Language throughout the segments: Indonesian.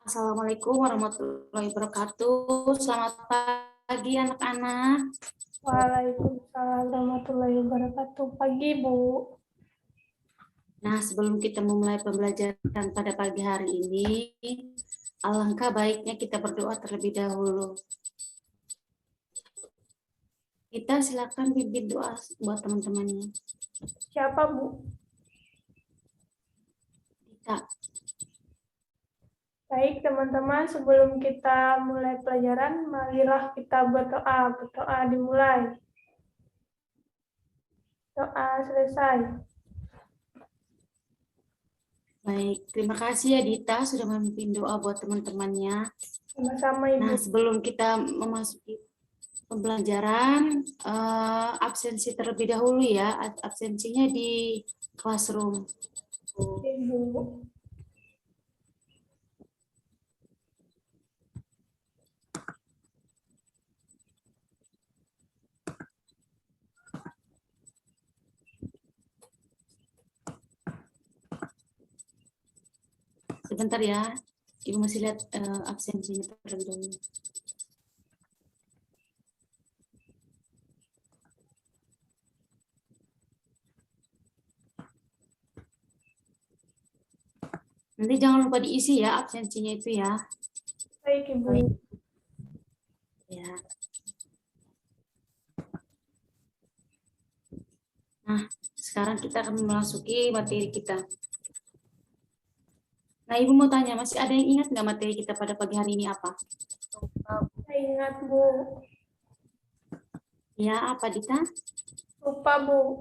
Assalamualaikum warahmatullahi wabarakatuh. Selamat pagi anak-anak. Waalaikumsalam warahmatullahi wabarakatuh. Pagi, Bu. Nah, sebelum kita memulai pembelajaran pada pagi hari ini, alangkah baiknya kita berdoa terlebih dahulu. Kita silakan pimpin doa buat teman-temannya. Siapa, Bu? Kita. Baik, teman-teman. Sebelum kita mulai pelajaran, marilah kita berdoa. Berdoa dimulai. Doa selesai. Baik, terima kasih ya Dita sudah memimpin doa buat teman-temannya. Sama-sama, Ibu. Nah, sebelum kita memasuki pembelajaran, absensi terlebih dahulu ya. Absensinya di classroom. Ibu. Sebentar ya, Ibu masih lihat absensinya terlebih dahulu. Nanti jangan lupa diisi ya absensinya itu ya. Baik, Ibu. Ya. Nah, sekarang kita akan memasuki materi kita. Nah, Ibu mau tanya, masih ada yang ingat nggak materi kita pada pagi hari ini apa? Saya ingat, Bu. Ya, apa Dita? Lupa, Bu.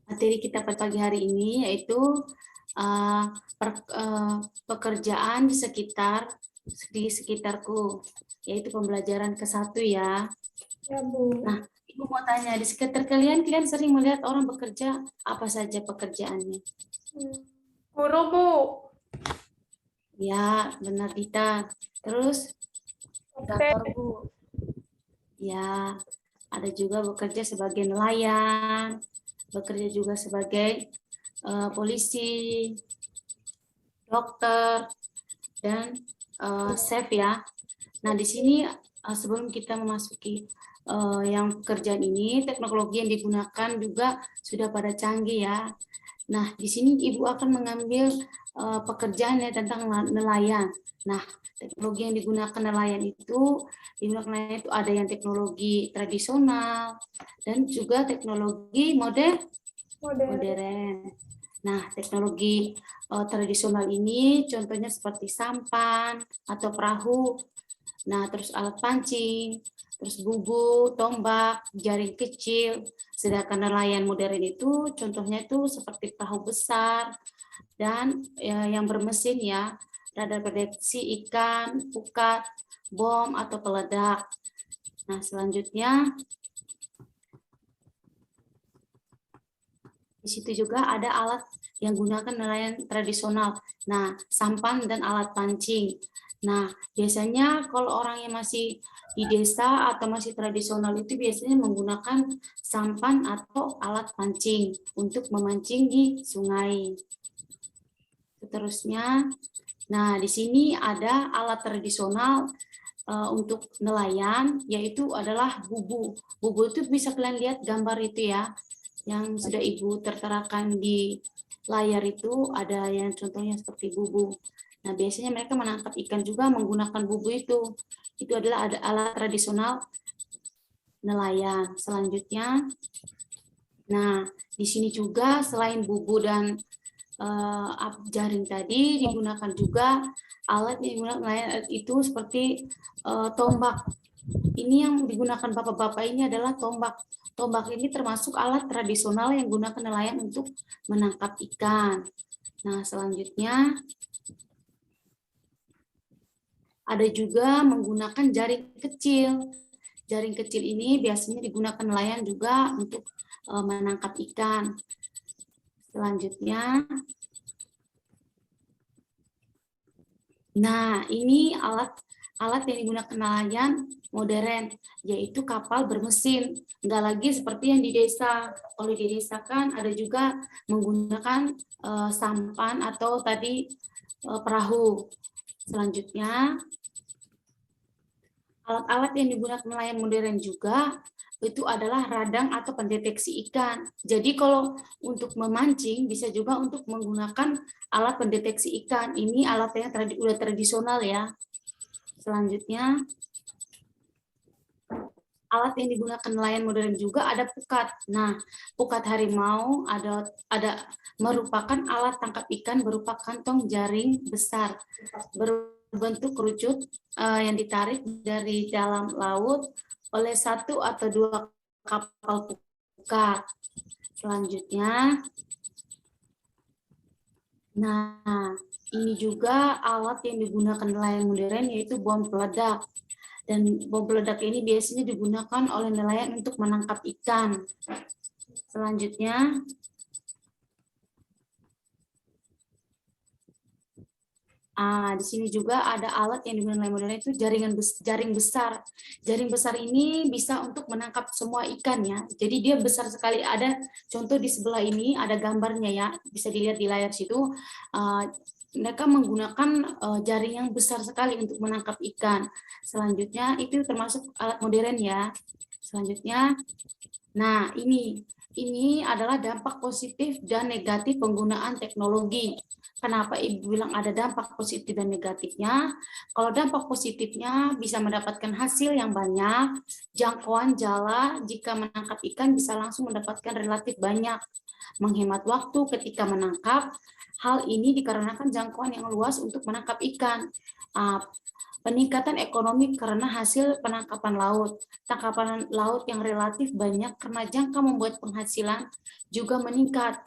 Materi kita pada pagi hari ini yaitu pekerjaan di sekitarku, yaitu pembelajaran ke-1 ya. Ya, Bu. Nah, Ibu mau tanya, di sekitar kalian sering melihat orang bekerja, apa saja pekerjaannya? Guru, Bu. Ya, benar Dita. Terus? Kantor, Bu. Ya, ada juga bekerja sebagai nelayan, bekerja juga sebagai polisi, dokter, dan chef ya. Nah, di sini sebelum kita memasuki yang pekerjaan ini, teknologi yang digunakan juga sudah pada canggih ya. Nah, di sini Ibu akan mengambil pekerjaan tentang nelayan. Nah, teknologi yang digunakan nelayan itu ada yang teknologi tradisional dan juga teknologi modern. Nah, teknologi tradisional ini contohnya seperti sampan atau perahu. Nah, terus alat pancing, terus bubu, tombak, jaring kecil. Sedangkan nelayan modern itu contohnya itu seperti perahu besar dan yang bermesin ya, radar pendeteksi ikan, pukat, bom atau peledak. Nah, selanjutnya di situ juga ada alat yang gunakan nelayan tradisional. Nah, sampan dan alat pancing. Nah, biasanya kalau orang yang masih di desa atau masih tradisional itu biasanya menggunakan sampan atau alat pancing untuk memancing di sungai. Seterusnya, nah di sini ada alat tradisional untuk nelayan, yaitu adalah bubu. Bubu itu bisa kalian lihat gambar itu ya, yang sudah Ibu terterakan di layar itu, ada yang contohnya seperti bubu. Nah, biasanya mereka menangkap ikan juga menggunakan bubu itu. Itu adalah alat tradisional nelayan. Selanjutnya, nah di sini juga selain bubu dan jaring tadi digunakan juga alat yang digunakan nelayan itu seperti tombak. Ini yang digunakan bapak-bapak ini adalah tombak. Tombak ini termasuk alat tradisional yang digunakan nelayan untuk menangkap ikan. Nah, selanjutnya ada juga menggunakan jaring kecil. Jaring kecil ini biasanya digunakan nelayan juga untuk menangkap ikan. Selanjutnya, nah ini alat yang digunakan nelayan modern, yaitu kapal bermesin. Nggak lagi seperti yang di desa. Kalau di desa kan ada juga menggunakan sampan atau tadi perahu. Selanjutnya, alat-alat yang digunakan nelayan modern juga itu adalah radang atau pendeteksi ikan. Jadi kalau untuk memancing bisa juga untuk menggunakan alat pendeteksi ikan. Ini alatnya udah tradisional ya. Selanjutnya, alat yang digunakan nelayan modern juga ada pukat. Nah, pukat harimau ada merupakan alat tangkap ikan berupa kantong jaring besar berbentuk kerucut yang ditarik dari dalam laut oleh satu atau dua kapal pukat. Selanjutnya, nah ini juga alat yang digunakan nelayan modern yaitu bom peledak. Dan bom peledak ini biasanya digunakan oleh nelayan untuk menangkap ikan. Selanjutnya, di sini juga ada alat yang digunakan nelayan modern itu jaring besar. Jaring besar ini bisa untuk menangkap semua ikan ya. Jadi dia besar sekali. Ada contoh di sebelah ini ada gambarnya ya. Bisa dilihat di layar situ. Mereka menggunakan jaring yang besar sekali untuk menangkap ikan. Selanjutnya itu termasuk alat modern ya. Selanjutnya, nah ini adalah dampak positif dan negatif penggunaan teknologi. Kenapa Ibu bilang ada dampak positif dan negatifnya? Kalau dampak positifnya bisa mendapatkan hasil yang banyak, jangkauan jala jika menangkap ikan bisa langsung mendapatkan relatif banyak, menghemat waktu ketika menangkap. Hal ini dikarenakan jangkauan yang luas untuk menangkap ikan. Peningkatan ekonomi karena hasil penangkapan laut. Tangkapan laut yang relatif banyak karena jangka membuat penghasilan juga meningkat.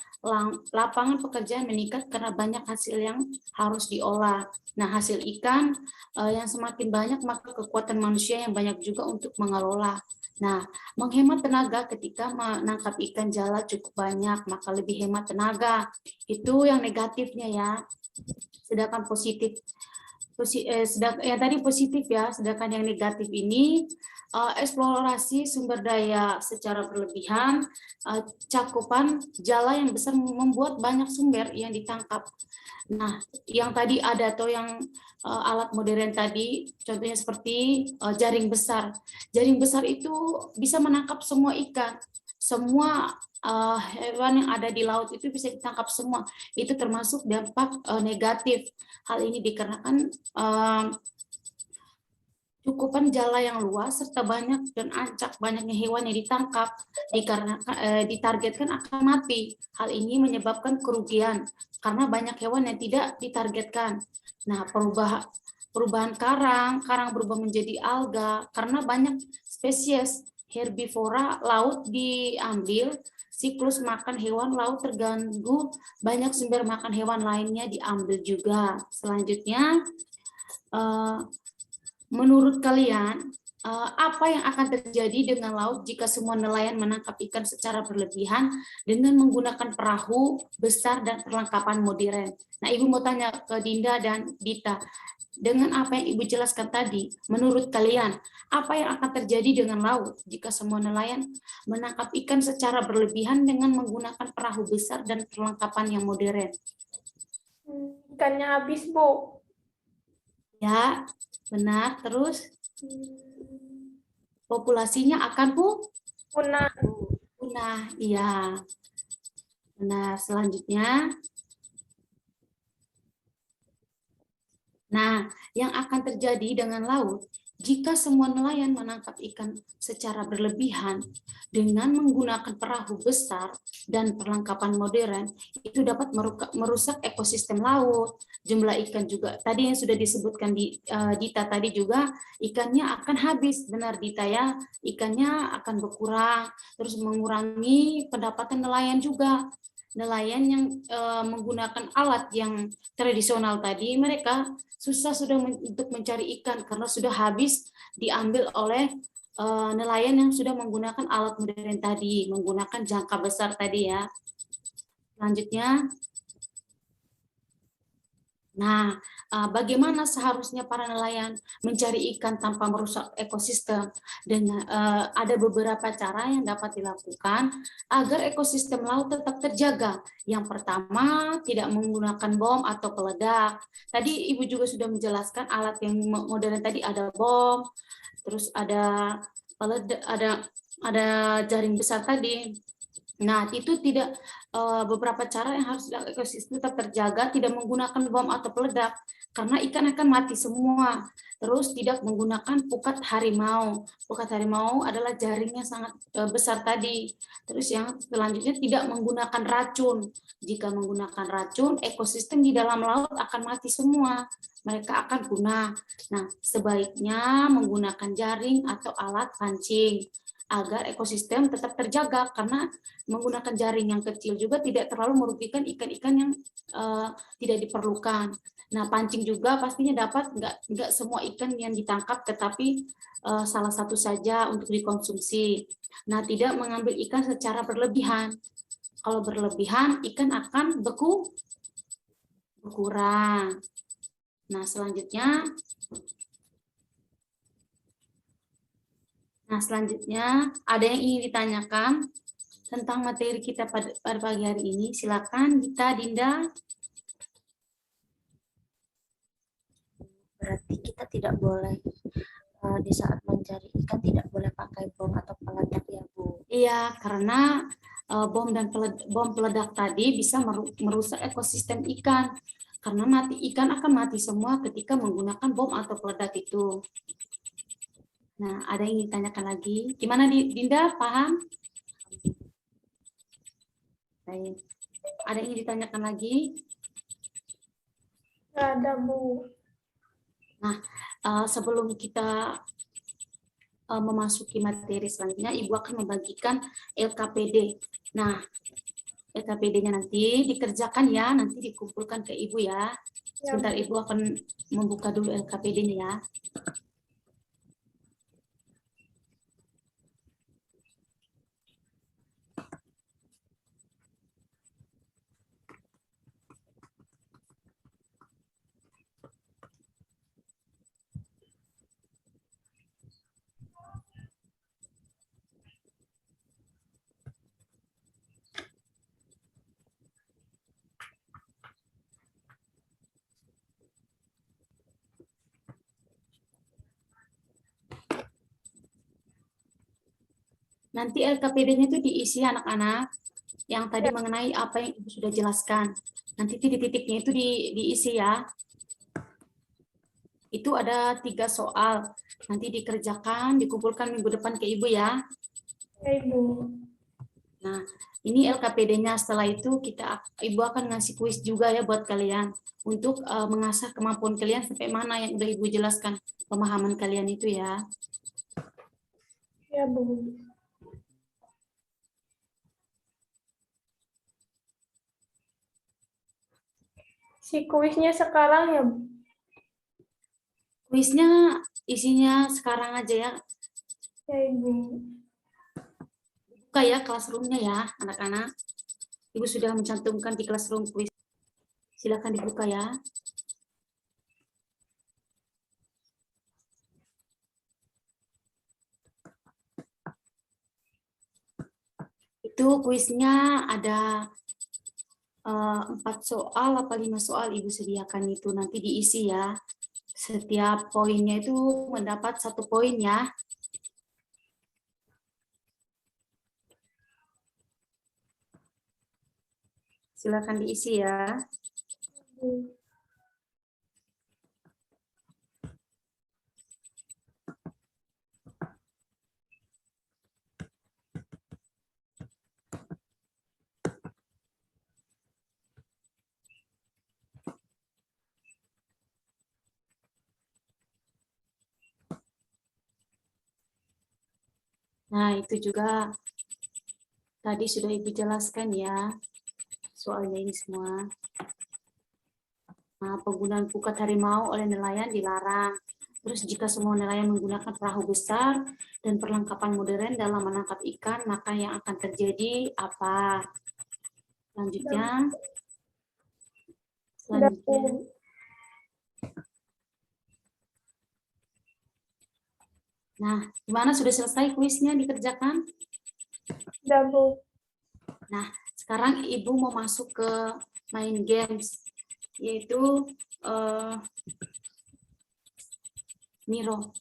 Lapangan pekerjaan meningkat karena banyak hasil yang harus diolah. Nah, hasil ikan yang semakin banyak, maka kekuatan manusia yang banyak juga untuk mengelola. Nah, menghemat tenaga ketika menangkap ikan jala cukup banyak, maka lebih hemat tenaga. Itu yang negatifnya ya. Sedangkan tadi positif ya, sedangkan yang negatif ini eksplorasi sumber daya secara berlebihan, cakupan jala yang besar membuat banyak sumber yang ditangkap. Nah, yang tadi ada atau yang alat modern tadi, contohnya seperti jaring besar. Jaring besar itu bisa menangkap semua ikan, semua hewan yang ada di laut itu bisa ditangkap semua. Itu termasuk dampak negatif. Hal ini dikarenakan cukupan jala yang luas serta banyak dan acak banyaknya hewan yang ditangkap dikarenakan ditargetkan akan mati. Hal ini menyebabkan kerugian karena banyak hewan yang tidak ditargetkan. Nah, perubahan karang berubah menjadi alga karena banyak spesies herbivora laut diambil, siklus makan hewan laut terganggu, banyak sumber makan hewan lainnya diambil juga. Selanjutnya, menurut kalian, apa yang akan terjadi dengan laut jika semua nelayan menangkap ikan secara berlebihan dengan menggunakan perahu besar dan perlengkapan modern? Nah, Ibu mau tanya ke Dinda dan Dita, dengan apa yang Ibu jelaskan tadi, menurut kalian, apa yang akan terjadi dengan laut jika semua nelayan menangkap ikan secara berlebihan dengan menggunakan perahu besar dan perlengkapan yang modern? Ikannya habis, Bu. Ya, benar. Terus populasinya akan Punah. punah. Iya, benar. Selanjutnya, nah, yang akan terjadi dengan laut jika semua nelayan menangkap ikan secara berlebihan dengan menggunakan perahu besar dan perlengkapan modern, itu dapat merusak ekosistem laut. Jumlah ikan juga, tadi yang sudah disebutkan di Dita tadi juga, ikannya akan habis, benar Dita ya, ikannya akan berkurang, terus mengurangi pendapatan nelayan juga. Nelayan yang menggunakan alat yang tradisional tadi, mereka susah sudah untuk mencari ikan karena sudah habis diambil oleh nelayan yang sudah menggunakan alat modern tadi, menggunakan jangka besar tadi ya. Selanjutnya, nah bagaimana seharusnya para nelayan mencari ikan tanpa merusak ekosistem. Dengan ada beberapa cara yang dapat dilakukan agar ekosistem laut tetap terjaga. Yang pertama, tidak menggunakan bom atau peledak. Tadi Ibu juga sudah menjelaskan alat yang modern tadi, ada bom, terus ada peledak, ada jaring besar tadi. Nah, itu tidak beberapa cara yang harus ekosistem tetap terjaga, tidak menggunakan bom atau peledak, karena ikan akan mati semua. Terus tidak menggunakan pukat harimau. Pukat harimau adalah jaringnya sangat besar tadi. Terus yang selanjutnya tidak menggunakan racun. Jika menggunakan racun, ekosistem di dalam laut akan mati semua. Mereka akan punah. Nah, sebaiknya menggunakan jaring atau alat pancing agar ekosistem tetap terjaga, karena menggunakan jaring yang kecil juga tidak terlalu merugikan ikan-ikan yang tidak diperlukan. Nah, pancing juga pastinya dapat, nggak semua ikan yang ditangkap, tetapi salah satu saja untuk dikonsumsi. Nah, tidak mengambil ikan secara berlebihan. Kalau berlebihan, ikan akan berkurang. Nah, selanjutnya ada yang ingin ditanyakan tentang materi kita pada pagi hari ini. Silakan, Dita, Dinda. Berarti kita tidak boleh di saat mencari ikan tidak boleh pakai bom atau peledak ya Bu? Iya, karena bom peledak tadi bisa merusak ekosistem ikan. Karena ikan akan mati semua ketika menggunakan bom atau peledak itu. Nah, ada yang ditanyakan lagi. Gimana Dinda, paham? Baik. Ada yang ditanyakan lagi? Nggak ada, Bu. Nah, sebelum kita memasuki materi selanjutnya, Ibu akan membagikan LKPD. Nah, LKPD-nya nanti dikerjakan ya, nanti dikumpulkan ke Ibu ya. Sebentar, Ibu akan membuka dulu LKPD-nya ya. Nanti LKPD-nya itu diisi anak-anak yang tadi mengenai apa yang Ibu sudah jelaskan. Nanti titik-titiknya itu diisi ya. Itu ada 3 soal. Nanti dikerjakan, dikumpulkan minggu depan ke Ibu ya. Ya, Ibu. Nah, ini LKPD-nya. Setelah itu Ibu akan ngasih kuis juga ya buat kalian untuk mengasah kemampuan kalian sampai mana yang udah Ibu jelaskan pemahaman kalian itu ya. Ya, Bu. Si kuisnya sekarang ya, Bu? Kuisnya isinya sekarang aja ya. Ya, Ibu. Buka ya classroom-nya ya, anak-anak. Ibu sudah mencantumkan di classroom kuis. Silakan dibuka ya. Itu kuisnya ada 4 soal apa 5 soal Ibu sediakan itu, nanti diisi ya. Setiap poinnya itu mendapat 1 poin ya. Silakan diisi ya. Nah, itu juga tadi sudah Ibu jelaskan ya, soalnya ini semua. Nah, penggunaan pukat harimau oleh nelayan dilarang. Terus jika semua nelayan menggunakan perahu besar dan perlengkapan modern dalam menangkap ikan, maka yang akan terjadi apa? Selanjutnya. Nah, gimana, sudah selesai kuisnya dikerjakan? Udah, Bu. Nah, sekarang Ibu mau masuk ke main games, yaitu Miro.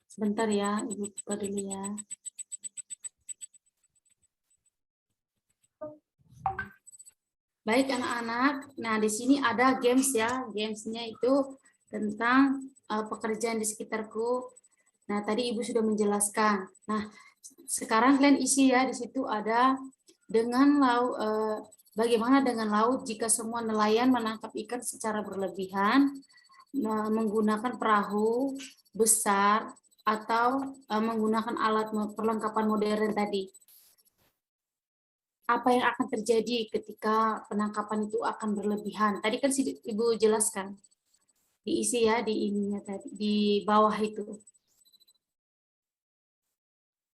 Sebentar ya, Ibu buka dulu ya. Baik anak-anak, nah di sini ada games ya, gamesnya itu tentang pekerjaan di sekitarku. Nah tadi Ibu sudah menjelaskan. Nah sekarang kalian isi ya, di situ ada dengan laut, bagaimana dengan laut jika semua nelayan menangkap ikan secara berlebihan, menggunakan perahu besar atau menggunakan alat perlengkapan modern tadi. Apa yang akan terjadi ketika penangkapan itu akan berlebihan? Tadi kan Ibu jelaskan, diisi ya di ininya tadi, di bawah itu.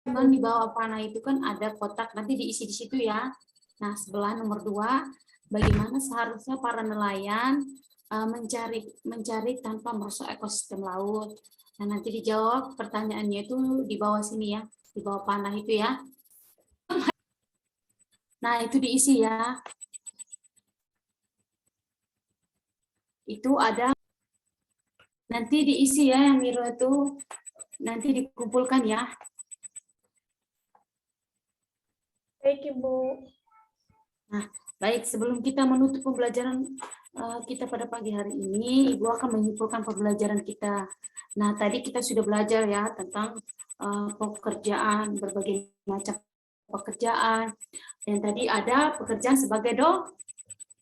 Kan di bawah panah itu kan ada kotak, nanti diisi di situ ya. Nah, sebelah nomor 2, bagaimana seharusnya para nelayan mencari tanpa merusak ekosistem laut. Nah, nanti dijawab pertanyaannya itu di bawah sini ya, di bawah panah itu ya. Nah, itu diisi ya. Itu ada, nanti diisi ya yang Miro itu, nanti dikumpulkan ya. Baik, Ibu. Nah, baik, sebelum kita menutup pembelajaran kita pada pagi hari ini, Ibu akan menyimpulkan pembelajaran kita. Nah, tadi kita sudah belajar ya tentang pekerjaan, berbagai macam pekerjaan. Dan tadi ada pekerjaan sebagai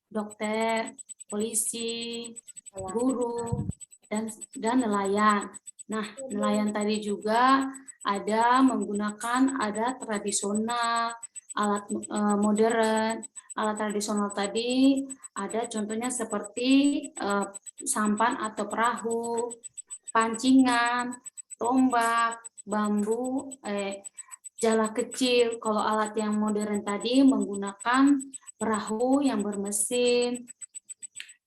dokter, polisi, guru, dan nelayan. Nah, nelayan tadi juga ada menggunakan alat tradisional, alat modern. Alat tradisional tadi ada contohnya seperti sampan atau perahu, pancingan, tombak, bambu, jala kecil. Kalau alat yang modern tadi menggunakan perahu yang bermesin.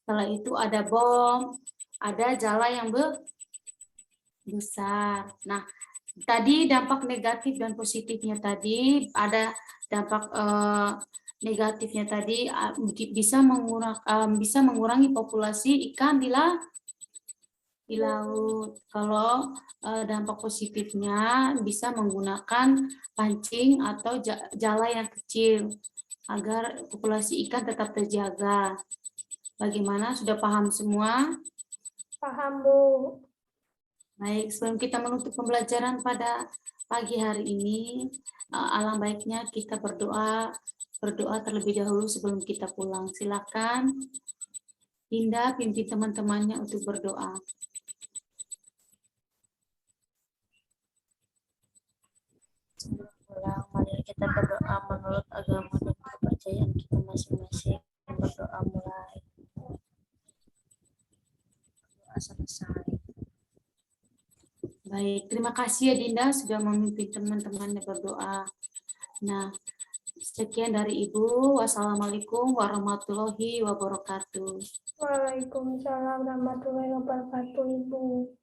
Setelah itu ada bom, ada jala yang besar. Nah, tadi dampak negatif dan positifnya tadi ada dampak negatifnya tadi bisa mengurangi populasi ikan di laut. Kalau dampak positifnya bisa menggunakan pancing atau jala yang kecil agar populasi ikan tetap terjaga. Bagaimana? Sudah paham semua? Paham, Bu. Baik, sebelum kita menutup pembelajaran pada pagi hari ini, alangkah baiknya kita berdoa terlebih dahulu sebelum kita pulang. Silakan, Dinda pimpin teman-temannya untuk berdoa. Sebelum pulang, mari kita berdoa menurut agama dan kepercayaan kita masing-masing. Berdoa mulai. Berdoa selesai. Baik, terima kasih ya Dinda sudah memimpin teman-temannya berdoa. Nah, sekian dari Ibu. Wassalamualaikum warahmatullahi wabarakatuh. Waalaikumsalam warahmatullahi wabarakatuh, Ibu.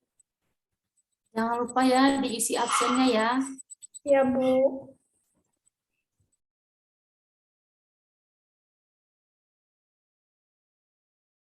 Jangan lupa ya diisi absennya ya. Ya, Bu.